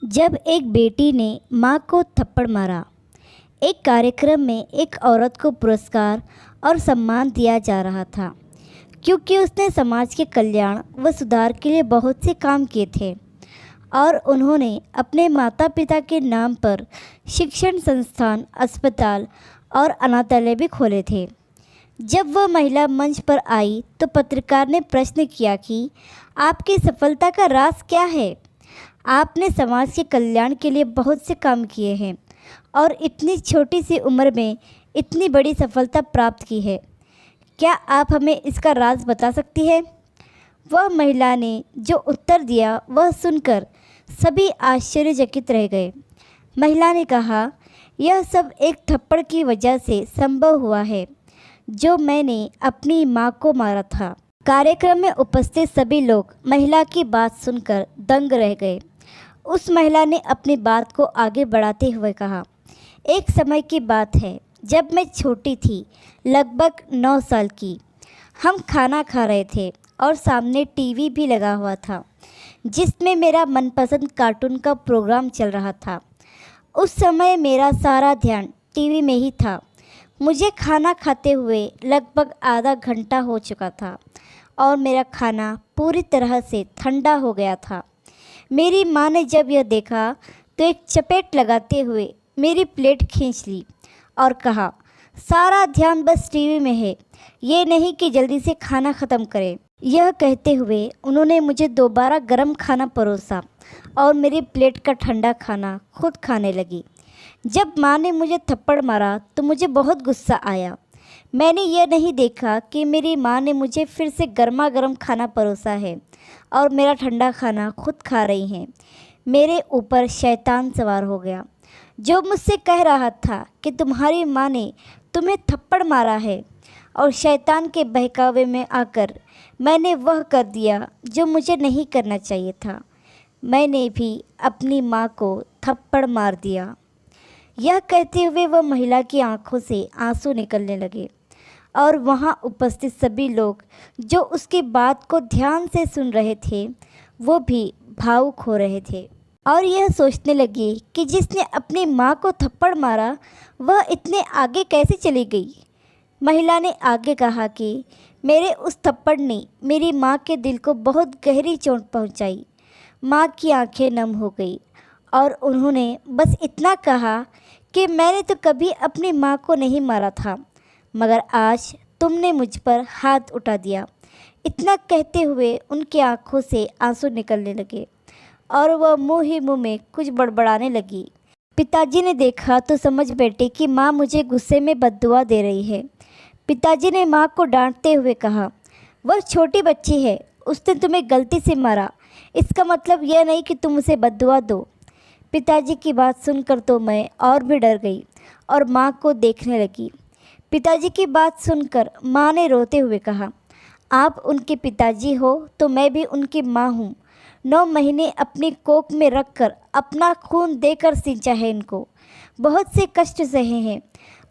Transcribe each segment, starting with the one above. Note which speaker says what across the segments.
Speaker 1: जब एक बेटी ने मां को थप्पड़ मारा। एक कार्यक्रम में एक औरत को पुरस्कार और सम्मान दिया जा रहा था क्योंकि उसने समाज के कल्याण व सुधार के लिए बहुत से काम किए थे और उन्होंने अपने माता पिता के नाम पर शिक्षण संस्थान, अस्पताल और अनाथालय भी खोले थे। जब वह महिला मंच पर आई तो पत्रकार ने प्रश्न किया कि आपकी सफलता का राज क्या है? आपने समाज के कल्याण के लिए बहुत से काम किए हैं और इतनी छोटी सी उम्र में इतनी बड़ी सफलता प्राप्त की है। क्या आप हमें इसका राज बता सकती है? वह महिला ने जो उत्तर दिया वह सुनकर सभी आश्चर्यचकित रह गए। महिला ने कहा, यह सब एक थप्पड़ की वजह से संभव हुआ है जो मैंने अपनी माँ को मारा था। कार्यक्रम में उपस्थित सभी लोग महिला की बात सुनकर दंग रह गए। उस महिला ने अपनी बात को आगे बढ़ाते हुए कहा, एक समय की बात है जब मैं छोटी थी, लगभग 9 साल की। हम खाना खा रहे थे और सामने टीवी भी लगा हुआ था जिसमें मेरा मनपसंद कार्टून का प्रोग्राम चल रहा था। उस समय मेरा सारा ध्यान टीवी में ही था। मुझे खाना खाते हुए लगभग आधा घंटा हो चुका था और मेरा खाना पूरी तरह से ठंडा हो गया था। मेरी माँ ने जब यह देखा तो एक चपेट लगाते हुए मेरी प्लेट खींच ली और कहा, सारा ध्यान बस टीवी में है, ये नहीं कि जल्दी से खाना ख़त्म करें। यह कहते हुए उन्होंने मुझे दोबारा गर्म खाना परोसा और मेरी प्लेट का ठंडा खाना खुद खाने लगी। जब माँ ने मुझे थप्पड़ मारा तो मुझे बहुत गुस्सा आया। मैंने यह नहीं देखा कि मेरी माँ ने मुझे फिर से गर्मा गर्म खाना परोसा है और मेरा ठंडा खाना खुद खा रही हैं। मेरे ऊपर शैतान सवार हो गया जो मुझसे कह रहा था कि तुम्हारी माँ ने तुम्हें थप्पड़ मारा है, और शैतान के बहकावे में आकर मैंने वह कर दिया जो मुझे नहीं करना चाहिए था। मैंने भी अपनी माँ को थप्पड़ मार दिया। यह कहते हुए वह महिला की आंखों से आंसू निकलने लगे और वहाँ उपस्थित सभी लोग जो उसकी बात को ध्यान से सुन रहे थे वो भी भावुक हो रहे थे और यह सोचने लगे कि जिसने अपनी माँ को थप्पड़ मारा वह इतने आगे कैसे चली गई। महिला ने आगे कहा कि मेरे उस थप्पड़ ने मेरी माँ के दिल को बहुत गहरी चोट पहुँचाई। माँ की आंखें नम हो गई और उन्होंने बस इतना कहा कि मैंने तो कभी अपनी माँ को नहीं मारा था, मगर आज तुमने मुझ पर हाथ उठा दिया। इतना कहते हुए उनकी आंखों से आंसू निकलने लगे और वह मुँह ही मुँह में कुछ बड़बड़ाने लगी। पिताजी ने देखा तो समझ बैठे कि माँ मुझे गुस्से में बद्दुआ दे रही है। पिताजी ने माँ को डांटते हुए कहा, वह छोटी बच्ची है, उसने तुम्हें गलती से मारा, इसका मतलब यह नहीं कि तुम उसे बद्दुआ दो। पिताजी की बात सुनकर तो मैं और भी डर गई और माँ को देखने लगी। पिताजी की बात सुनकर माँ ने रोते हुए कहा, आप उनके पिताजी हो तो मैं भी उनकी माँ हूँ। 9 महीने अपनी कोख में रखकर अपना खून देकर सींचा है इनको, बहुत से कष्ट सहे हैं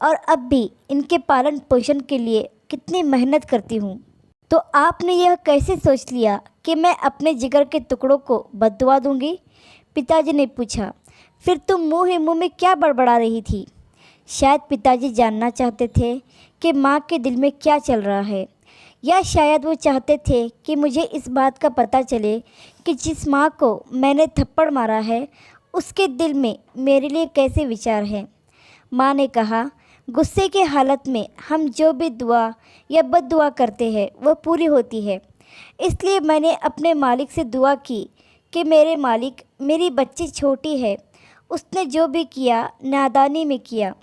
Speaker 1: और अब भी इनके पालन पोषण के लिए कितनी मेहनत करती हूँ। तो आपने यह कैसे सोच लिया कि मैं अपने जिगर के टुकड़ों को बद्दुआ दूँगी? पिताजी ने पूछा। फिर तुम मुँह ही मुँह में क्या बड़बड़ा रही थी? शायद पिताजी जानना चाहते थे कि माँ के दिल में क्या चल रहा है, या शायद वो चाहते थे कि मुझे इस बात का पता चले कि जिस माँ को मैंने थप्पड़ मारा है उसके दिल में मेरे लिए कैसे विचार हैं। माँ ने कहा, गुस्से के हालत में हम जो भी दुआ या बद्दुआ करते हैं वह पूरी होती है। इसलिए मैंने अपने मालिक से दुआ की कि मेरे मालिक, मेरी बच्ची छोटी है, उसने जो भी किया नादानी में किया,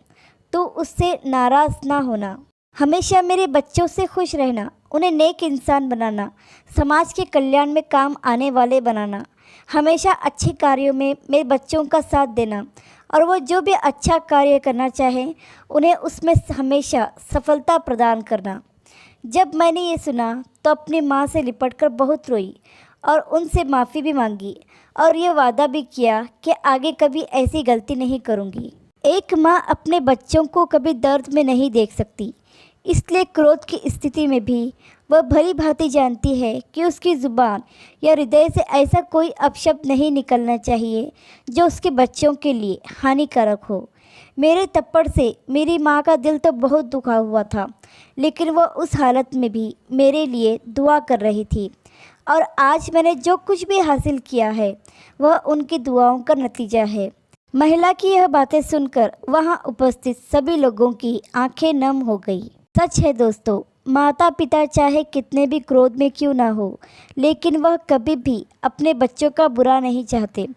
Speaker 1: तो उससे नाराज़ ना होना। हमेशा मेरे बच्चों से खुश रहना, उन्हें नेक इंसान बनाना, समाज के कल्याण में काम आने वाले बनाना, हमेशा अच्छे कार्यों में मेरे बच्चों का साथ देना और वो जो भी अच्छा कार्य करना चाहें उन्हें उसमें हमेशा सफलता प्रदान करना। जब मैंने ये सुना तो अपनी माँ से लिपटकर बहुत रोई और उनसे माफ़ी भी मांगी और ये वादा भी किया कि आगे कभी ऐसी गलती नहीं करूँगी। एक माँ अपने बच्चों को कभी दर्द में नहीं देख सकती, इसलिए क्रोध की स्थिति में भी वह भली भांति जानती है कि उसकी ज़ुबान या हृदय से ऐसा कोई अपशब्द नहीं निकलना चाहिए जो उसके बच्चों के लिए हानिकारक हो। मेरे थप्पड़ से मेरी माँ का दिल तो बहुत दुखा हुआ था, लेकिन वह उस हालत में भी मेरे लिए दुआ कर रही थी। और आज मैंने जो कुछ भी हासिल किया है वह उनकी दुआओं का नतीजा है। महिला की यह बातें सुनकर वहाँ उपस्थित सभी लोगों की आंखें नम हो गई। सच है दोस्तों, माता पिता चाहे कितने भी क्रोध में क्यों ना हो, लेकिन वह कभी भी अपने बच्चों का बुरा नहीं चाहते।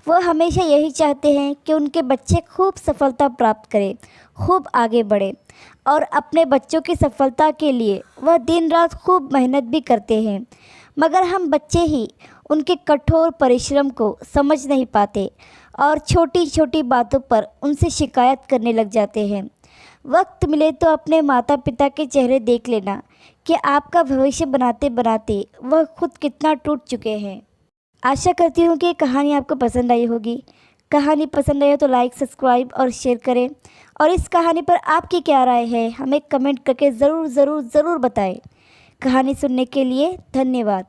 Speaker 1: वह हमेशा यही चाहते हैं कि उनके बच्चे खूब सफलता प्राप्त करें, खूब आगे बढ़े, और अपने बच्चों की सफलता के लिए वह दिन रात खूब मेहनत भी करते हैं। मगर हम बच्चे ही उनके कठोर परिश्रम को समझ नहीं पाते और छोटी छोटी बातों पर उनसे शिकायत करने लग जाते हैं। वक्त मिले तो अपने माता पिता के चेहरे देख लेना कि आपका भविष्य बनाते बनाते वह खुद कितना टूट चुके हैं। आशा करती हूँ कि ये कहानी आपको पसंद आई होगी। कहानी पसंद आई हो तो लाइक, सब्सक्राइब और शेयर करें, और इस कहानी पर आपकी क्या राय है हमें कमेंट करके ज़रूर ज़रूर ज़रूर बताएं। कहानी सुनने के लिए धन्यवाद।